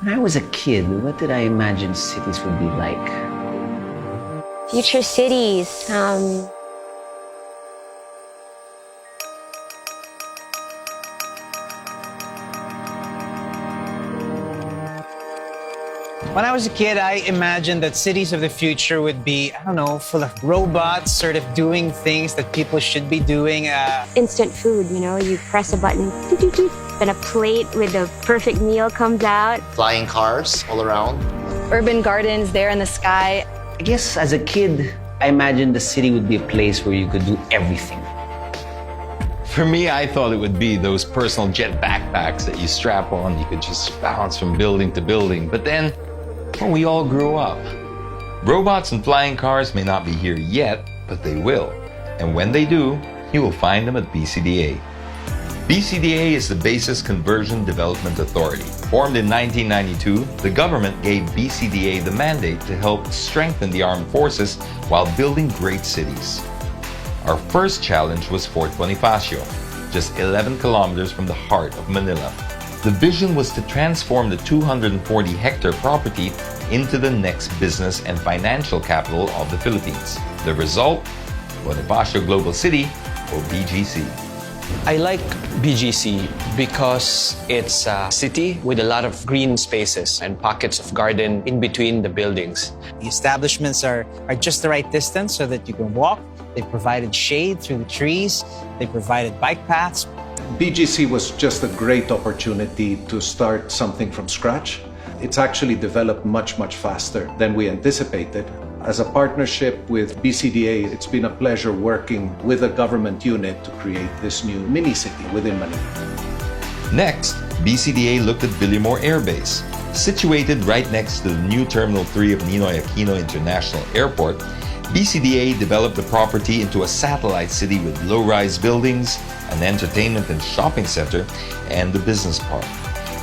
When I was a kid, what did I imagine cities would be like? Future cities. When I was a kid, I imagined that cities of the future would be, I don't know, full of robots, sort of doing things that people should be doing. Instant food, you know, you press a button, doot, doot, doot, then a plate with the perfect meal comes out. Flying cars all around. Urban gardens there in the sky. I guess as a kid, I imagined the city would be a place where you could do everything. For me, I thought it would be those personal jet backpacks that you strap on. You could just bounce from building to building. But then, when we all grew up, robots and flying cars may not be here yet, but they will. And when they do, you will find them at BCDA. BCDA is the Basis Conversion Development Authority. Formed in 1992, the government gave BCDA the mandate to help strengthen the armed forces while building great cities. Our first challenge was Fort Bonifacio, just 11 kilometers from the heart of Manila. The vision was to transform the 240-hectare property into the next business and financial capital of the Philippines. The result? Bonifacio Global City, or BGC. I like BGC because it's a city with a lot of green spaces and pockets of garden in between the buildings. The establishments are just the right distance so that you can walk. They provided shade through the trees. They provided bike paths. BGC was just a great opportunity to start something from scratch. It's actually developed much, much faster than we anticipated. As a partnership with BCDA, it's been a pleasure working with a government unit to create this new mini-city within Manila. Next, BCDA looked at Villamor Air Base. Situated right next to the new Terminal 3 of Ninoy Aquino International Airport, BCDA developed the property into a satellite city with low-rise buildings, an entertainment and shopping center, and the business park.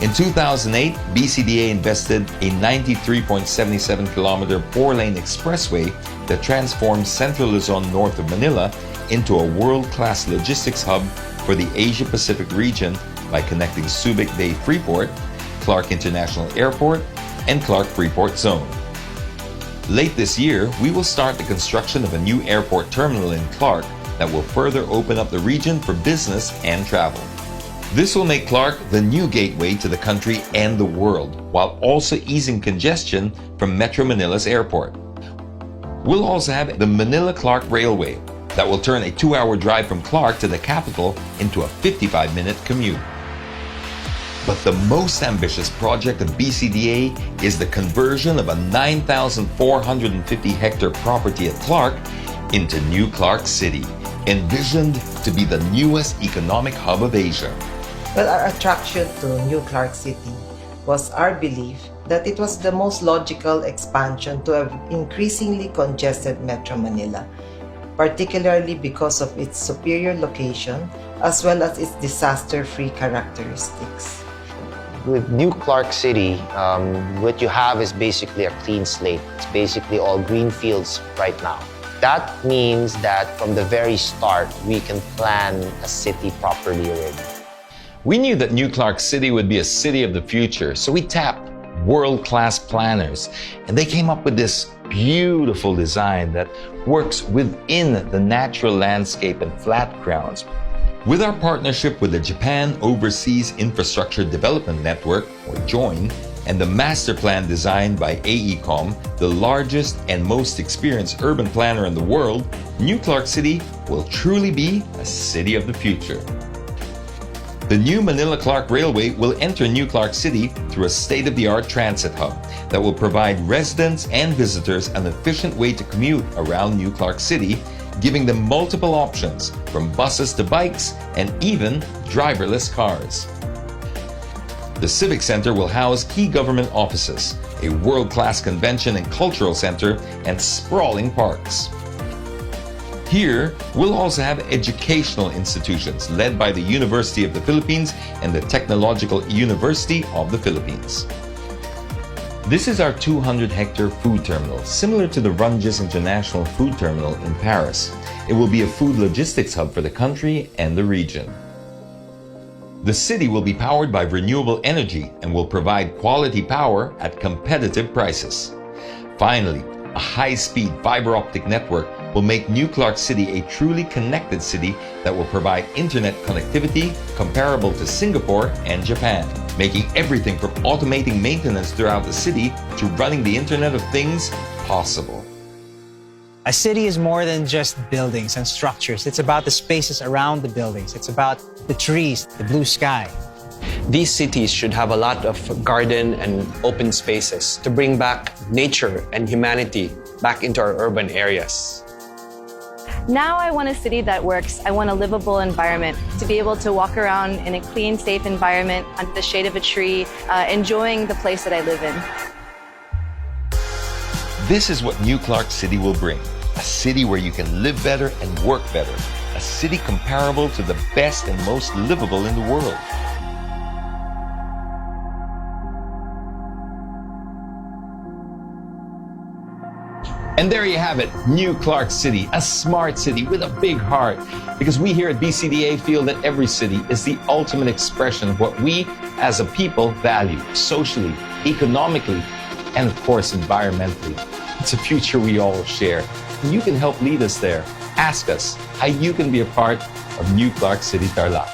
In 2008, BCDA invested a 93.77-kilometer 4-lane expressway that transformed Central Luzon north of Manila into a world-class logistics hub for the Asia-Pacific region by connecting Subic Bay Freeport, Clark International Airport, and Clark Freeport Zone. Late this year, we will start the construction of a new airport terminal in Clark that will further open up the region for business and travel. This will make Clark the new gateway to the country and the world, while also easing congestion from Metro Manila's airport. We'll also have the Manila-Clark Railway that will turn a 2-hour drive from Clark to the capital into a 55-minute commute. But the most ambitious project of BCDA is the conversion of a 9,450-hectare property at Clark into New Clark City, envisioned to be the newest economic hub of Asia. Well, our attraction to New Clark City was our belief that it was the most logical expansion to an increasingly congested Metro Manila, particularly because of its superior location as well as its disaster-free characteristics. With New Clark City, what you have is basically a clean slate. It's basically all green fields right now. That means that from the very start, we can plan a city properly already. We knew that New Clark City would be a city of the future, so we tapped world-class planners, and they came up with this beautiful design that works within the natural landscape and flat grounds. With our partnership with the Japan Overseas Infrastructure Development Network, or JOIN, and the master plan designed by AECOM, the largest and most experienced urban planner in the world, New Clark City will truly be a city of the future. The new Manila-Clark Railway will enter New Clark City through a state-of-the-art transit hub that will provide residents and visitors an efficient way to commute around New Clark City, giving them multiple options, from buses to bikes and even driverless cars. The Civic Center will house key government offices, a world-class convention and cultural center, and sprawling parks. Here, we'll also have educational institutions led by the University of the Philippines and the Technological University of the Philippines. This is our 200-hectare food terminal, similar to the Runges International Food Terminal in Paris. It will be a food logistics hub for the country and the region. The city will be powered by renewable energy and will provide quality power at competitive prices. Finally, a high-speed fiber optic network will make New Clark City a truly connected city that will provide internet connectivity comparable to Singapore and Japan, making everything from automating maintenance throughout the city to running the Internet of Things possible. A city is more than just buildings and structures. It's about the spaces around the buildings. It's about the trees, the blue sky. These cities should have a lot of garden and open spaces to bring back nature and humanity back into our urban areas. Now I want a city that works. I want a livable environment, to be able to walk around in a clean, safe environment under the shade of a tree, enjoying the place that I live in. This is what New Clark City will bring. A city where you can live better and work better. A city comparable to the best and most livable in the world. And there you have it, New Clark City, a smart city with a big heart. Because we here at BCDA feel that every city is the ultimate expression of what we as a people value, socially, economically, and of course, environmentally. It's a future we all share. And you can help lead us there. Ask us how you can be a part of New Clark City, Tarlac.